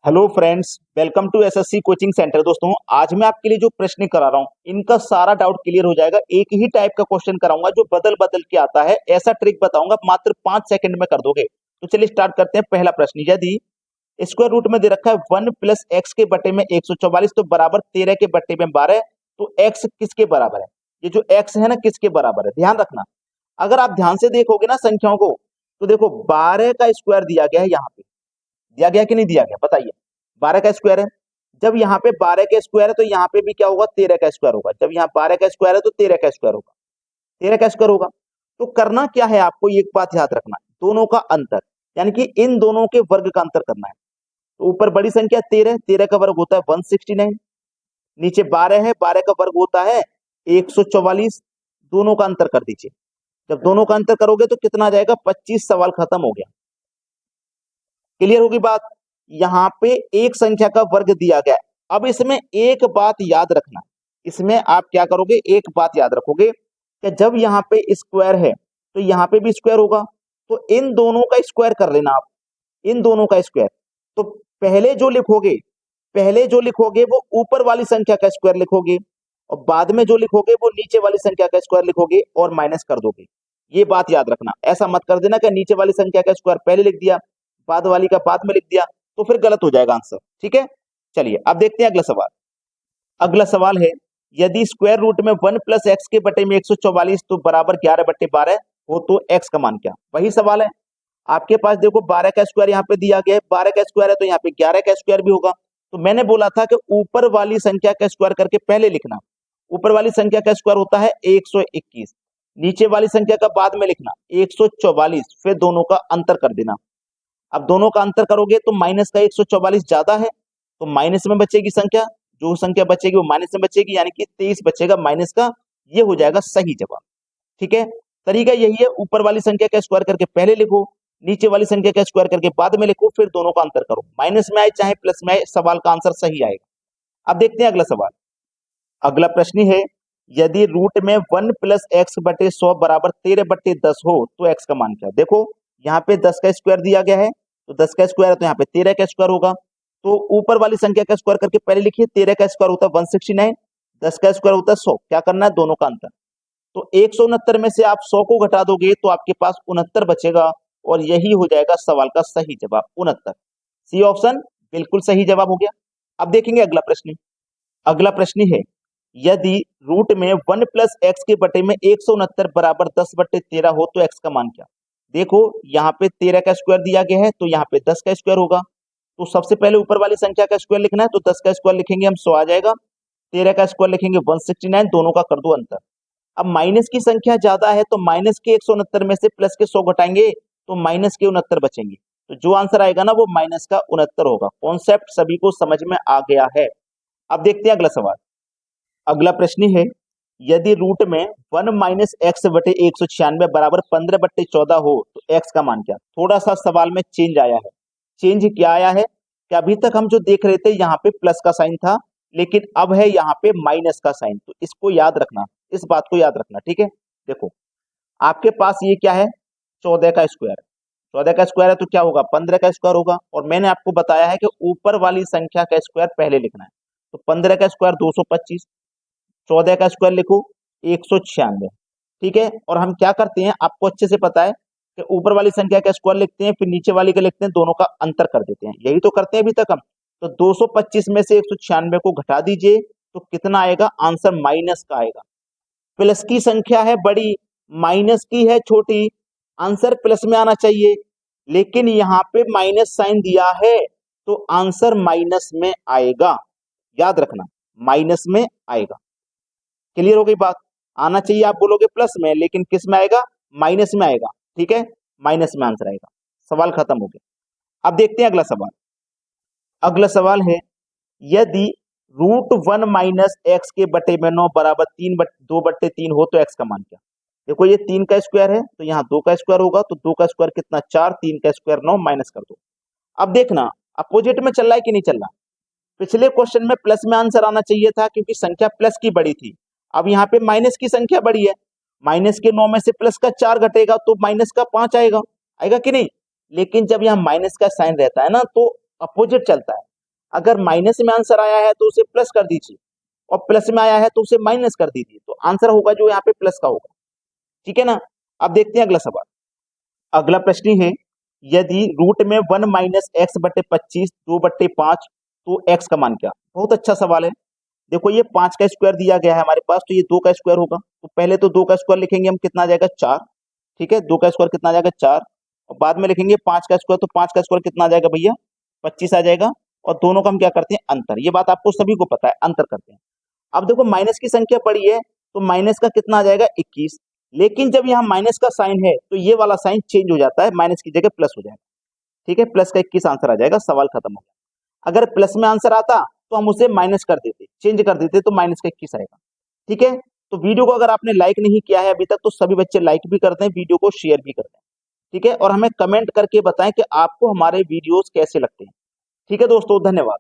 Hello friends, welcome to SSC coaching centre. दोस्तों, आज मैं आपके लिए जो प्रश्न करा रहा हूँ इनका सारा डाउट क्लियर हो जाएगा। एक ही टाइप का क्वेश्चन कराऊंगा जो बदल बदल के आता है। ऐसा ट्रिक बताऊंगा, मात्र 5 सेकंड में कर दोगे। तो चलिए स्टार्ट करते हैं। पहला प्रश्न, यदि स्क्वायर रूट में दे रखा है 1 + x के बटे में 144 तो बराबर 13 के बटे में 12, तो x किसके बराबर है? ये जो x है ना, किसके बराबर है, ध्यान रखना। अगर आप ध्यान से देखोगे ना संख्याओं को, तो देखो 12 का स्क्वायर दिया गया है, यहाँ पे दिया गया कि नहीं दिया गया, बताइए। 12 का स्क्वायर है। जब यहाँ पे 12 का स्क्वायर है तो यहाँ पे भी क्या होगा, 13 का स्क्वायर होगा। जब यहाँ 12 का स्क्वायर है तो 13 का स्क्वायर होगा, 13 का स्क्वायर होगा। तो करना क्या है आपको, एक बात याद रखना, दोनों का अंतर, यानी कि इन दोनों के वर्ग का अंतर करना है। तो ऊपर बड़ी संख्या 13, 13 का वर्ग होता है 169, नीचे 12 है, 12 का वर्ग होता है 144। दोनों का अंतर कर दीजिए। जब दोनों का अंतर करोगे तो कितना आ जाएगा, 25। सवाल खत्म हो गया। क्लियर होगी बात। यहाँ पे एक संख्या का वर्ग दिया गया है। अब इसमें एक बात याद रखना, इसमें आप क्या करोगे, एक बात याद रखोगे कि जब यहाँ पे स्क्वायर है तो यहाँ पे भी स्क्वायर होगा। तो इन दोनों का स्क्वायर कर लेना आप, इन दोनों का स्क्वायर। तो पहले जो लिखोगे वो ऊपर वाली संख्या का स्क्वायर लिखोगे, और बाद में जो लिखोगे वो नीचे वाली संख्या का स्क्वायर लिखोगे और माइनस कर दोगे। ये बात याद रखना। ऐसा मत कर देना कि नीचे वाली संख्या का स्क्वायर पहले लिख दिया, बाद वाली का बाद में लिख दिया, तो फिर गलत हो जाएगा आंसर। ठीक है, चलिए अब देखते हैं अगला सवाल। अगला सवाल है, यदि स्क्वायर रूट में 1 + x के बटे में 144 तो बराबर 11/12 हो तो x का मान क्या? वही सवाल है। आपके पास देखो 12 का स्क्वायर यहाँ पे दिया गया है, 12 का स्क्वायर है तो यहाँ पे 11 का स्क्वायर भी होगा। तो मैंने बोला था कि ऊपर वाली संख्या का स्क्वायर करके पहले लिखना। ऊपर वाली संख्या का स्क्वायर होता है 121, नीचे वाली संख्या का बाद में लिखना 144, फिर दोनों का अंतर कर देना। अब दोनों का अंतर करोगे तो माइनस का 144 ज्यादा है, तो माइनस में बचेगी संख्या, जो संख्या बचेगी वो माइनस में बचेगी, यानी कि 23 बचेगा माइनस का। ये हो जाएगा सही जवाब। ठीक है, तरीका यही है, ऊपर वाली संख्या का स्क्वायर करके पहले लिखो, नीचे वाली संख्या का स्क्वायर करके बाद में लिखो, फिर दोनों का अंतर करो। माइनस में आए चाहे प्लस में आए, सवाल का आंसर सही आएगा। अब देखते हैं अगला सवाल। अगला प्रश्न है, यदि रूट में 1 + x/100 बराबर 13/10 हो तो x का मान क्या? देखो यहाँ पे 10 का स्क्वायर दिया गया है, तो 10 का स्क्वायर है तो यहाँ पे 13 का स्क्वायर होगा। तो ऊपर वाली संख्या का स्क्वायर करके पहले लिखिए, 13 का स्क्वायर होता है 169, 10 का स्क्वायर होता है 100। क्या करना है, दोनों का अंतर। तो 169 में से आप 100 को घटा दोगे तो आपके पास 69 बचेगा, और यही हो जाएगा सवाल का सही जवाब, 69। सी ऑप्शन बिल्कुल सही जवाब हो गया। अब देखेंगे अगला प्रश्न। अगला प्रश्न है, यदि रूट में 1 + x के बटे में 169 बराबर 10/13 हो तो x का मान क्या? देखो यहाँ पे 13 का स्क्वायर दिया गया है तो यहाँ पे 10 का स्क्वायर होगा। तो सबसे पहले ऊपर वाली संख्या का स्क्वायर लिखना है, तो 10 का स्क्वायर लिखेंगे हम 100 आ जाएगा, 13 का स्क्वायर लिखेंगे 169, दोनों का कर दो अंतर। अब माइनस की संख्या ज्यादा है तो माइनस के 169 में से प्लस के 100 घटाएंगे तो माइनस के 69 बचेंगे। तो जो आंसर आएगा ना वो माइनस का 69 होगा। कॉन्सेप्ट सभी को समझ में आ गया है। अब देखते हैं अगला सवाल। अगला प्रश्न है, यदि रूट में 1 - x/196 बराबर 15/14 हो तो x का मान क्या? थोड़ा सा सवाल में चेंज आया है। चेंज क्या आया है कि अभी तक हम जो देख रहे थे यहाँ पे प्लस का साइन था, लेकिन अब है यहाँ पे माइनस का साइन। तो इसको याद रखना, इस बात को याद रखना। ठीक है, देखो आपके पास ये क्या है, 14 का स्क्वायर। 14 का स्क्वायर है तो क्या होगा, 15 का स्क्वायर होगा। और मैंने आपको बताया है कि ऊपर वाली संख्या का स्क्वायर पहले लिखना है। तो 15 का स्क्वायर 225, 14 का स्क्वायर लिखो 196। ठीक है, और हम क्या करते हैं आपको अच्छे से पता है कि ऊपर वाली संख्या का स्क्वायर लिखते हैं, फिर नीचे वाली का लिखते हैं, दोनों का अंतर कर देते हैं। यही तो करते हैं अभी तक हम। तो 225 में से 196 को घटा दीजिए तो कितना आएगा, आंसर माइनस का आएगा। प्लस की संख्या है बड़ी, माइनस की है छोटी, आंसर प्लस में आना चाहिए, लेकिन यहाँ पे माइनस साइन दिया है तो आंसर माइनस में आएगा। याद रखना, माइनस में आएगा। क्लियर हो गई बात। आना चाहिए आप बोलोगे प्लस में, लेकिन किस में आएगा, माइनस में आएगा। ठीक है, माइनस में आंसर आएगा। सवाल खत्म हो गया। अब देखते हैं अगला सवाल। अगला सवाल है, यदि √1 - x के बटे में 9 बराबर 2/3 हो तो x का मान क्या? देखो ये 3 का स्क्वायर है तो यहाँ 2 का स्क्वायर होगा, तो 2 का स्क्वायर कितना, 4, 3 का स्क्वायर 9, माइनस कर दो। अब देखना अपोजिट में चल रहा है कि नहीं चल रहा। पिछले क्वेश्चन में प्लस में आंसर आना चाहिए था क्योंकि संख्या प्लस की बड़ी थी। अब यहाँ पे माइनस की संख्या बड़ी है, माइनस के 9 में से प्लस का 4 घटेगा तो माइनस का 5 आएगा, आएगा कि नहीं। लेकिन जब यहाँ माइनस का साइन रहता है ना तो अपोजिट चलता है। अगर माइनस में आंसर आया है तो उसे प्लस कर दीजिए, और प्लस में आया है तो उसे माइनस कर दीजिए, तो आंसर होगा जो यहाँ पे प्लस का होगा। ठीक है ना। अब देखते हैं अगला सवाल। अगला प्रश्न है, यदि रूट में 1 - x/25 2/5 तो x का मान क्या। बहुत अच्छा सवाल है। देखो ये 5 का स्क्वायर दिया गया है हमारे पास, तो ये 2 का स्क्वायर होगा, तो पहले तो 2 का स्क्वायर लिखेंगे हम, कितना आ जाएगा 4। ठीक है, 2 का स्क्वायर कितना आ जाएगा 4, और बाद में लिखेंगे 5 का स्क्वायर, तो 5 का स्क्वायर कितना आ जाएगा भैया 25 आ जाएगा, और दोनों का हम क्या करते हैं अंतर, ये बात आपको सभी को पता है, अंतर करते हैं। अब देखो माइनस की संख्या पड़ी है, तो माइनस का कितना आ जाएगा 21, लेकिन जब यहाँ माइनस का साइन है तो ये वाला साइन चेंज हो जाता है, माइनस की जगह प्लस हो जाएगा। ठीक है, प्लस का 21 आंसर आ जाएगा, सवाल खत्म हो गया। अगर प्लस में आंसर आता तो हम उसे माइनस कर देते, चेंज कर देते, तो माइनस का 21 आएगा। ठीक है, तो वीडियो को अगर आपने लाइक नहीं किया है अभी तक तो सभी बच्चे लाइक भी करते हैं, वीडियो को शेयर भी करते हैं। ठीक है, और हमें कमेंट करके बताएं कि आपको हमारे वीडियोस कैसे लगते हैं। ठीक है दोस्तों, धन्यवाद।